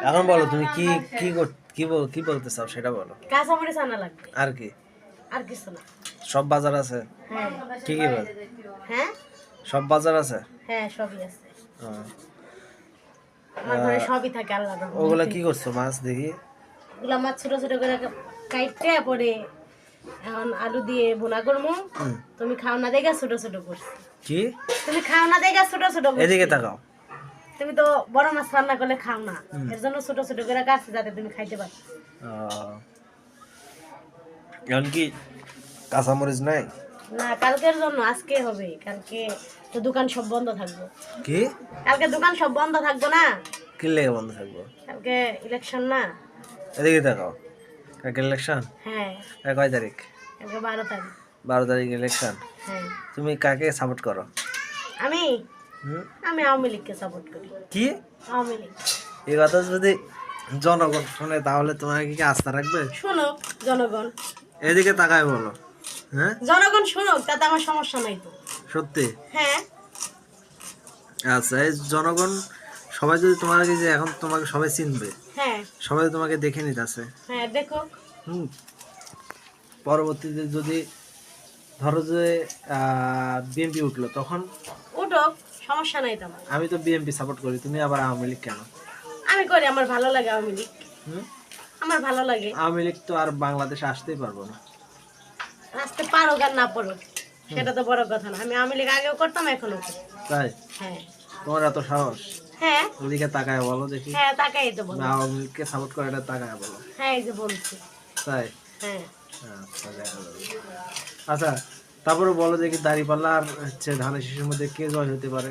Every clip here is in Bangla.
এখন বলো তুমি কি কি কি বলতে চাও সেটা বলো। কাঁচামরিচ আনা লাগবে, আর কি? আর কিছু না। সব বাজার আছে? হ্যাঁ। কি কি বাজার? হ্যাঁ সব বাজার আছে? হ্যাঁ, সবই আছে। হ্যাঁ। আমার ঘরে সবই থাকে আল্লাহর রহমতে। ওগুলা কি করছো মাছ দেখি? ওগুলা মাছ ছোট ছোট করে কাইটে পরে এখন আলু দিয়ে বোনা করবো। তুমি খাও না দেখা ছোট ছোট করছি। কি? তুমি খাও না দেখা ছোট ছোট করছি। এদিকে তাকাও। তুমি তো বড় মাছ রান্না করলে খাও না, এর জন্য ছোট ছোট করে কাটছি যাতে তুমি খাইতে পারো। এখন কি কাঁচামরিচ নাই? না, কালকের জন্য আজকে হবে, কালকে তো দোকান সব বন্ধ থাকবো। কি? কালকে দোকান সব বন্ধ থাকবো না, কি লেগে বন্ধ থাকবো? কালকে ইলেকশন না। এদিকে তাকাও। কালকে ইলেকশন? হ্যাঁ, কয় তারিখ? কালকে 12 তারিখ। 12 তারিখ ইলেকশন। হ্যাঁ। তুমি কাকে সাপোর্ট করো? আমি হুম? আমি আওয়ামী লীগকে সাপোর্ট করি। কি? আওয়ামী লীগ। এই কথা যদি জনগণ শুনে তাহলে তোমার কি আস্থা রাখবে? শুনুক জনগণ। এদিকে তাকায় বলো। হ্যাঁ, জনগণ শুনুক, তাতে আমার সমস্যা নাই তো। সত্যি? হ্যাঁ। আচ্ছা, এই জনগণ সবাই যদি তোমাকে, যে এখন তোমাকে সবাই চিনবে, হ্যাঁ। সবাই তোমাকে দেখে নিতেছে। হ্যাঁ, দেখো। হুম। পরবর্তীতে যদি ধরো যে বিএনপি উঠলো তখন? উঠুক, সমস্যা নাই তো আমার। আমি তো বিএনপি সাপোর্ট করি, তুমি আবার আওয়ামী লীগ কেন? আমি করি, আমার ভালো লাগে আওয়ামী লীগ। হুম? আমার ভালো লাগে। আওয়ামী লীগ তো আর বাংলাদেশে আসতেই পারবো না। আসতে পারুক আর না পারুক সেটা তো বড় কথা না। আমি আওয়ামী লীগ আগেও করতাম, এখনো করি। তাই? হ্যাঁ। তোমার এত সাহস? হ্যাঁ। ওদিকে তাকায় বলো দেখি। হ্যাঁ, তাকাই তো বলো। আওয়ামী লীগকে সাপোর্ট করে এটা তাকায় বলো। হ্যাঁ, এই যে বলছি। তাই? হ্যাঁ। আচ্ছা, দেখা যাবে। আচ্ছা, তারপরে বলো দেখি দাঁড়িপাল্লা আর হচ্ছে ধানের শীষের মধ্যে কে জয় হতে পারে?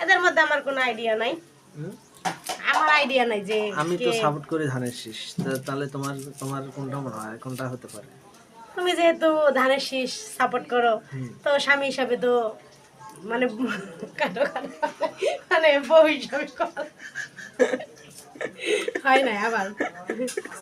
এদের মধ্যে আমার কোনো আইডিয়া নাই। হুম? আমার আইডিয়া নাই যে আমি তো সাপোর্ট করি ধানের শীষ। তাহলে তোমার তোমার কোনটা মনে হয় কোনটা হতে পারে? তুমি যেহেতু ধানের শীষ সাপোর্ট করো, তো স্বামী হিসাবে তো মানে কাটো কাটো মানে বউ হিসাবে হয় না আবার।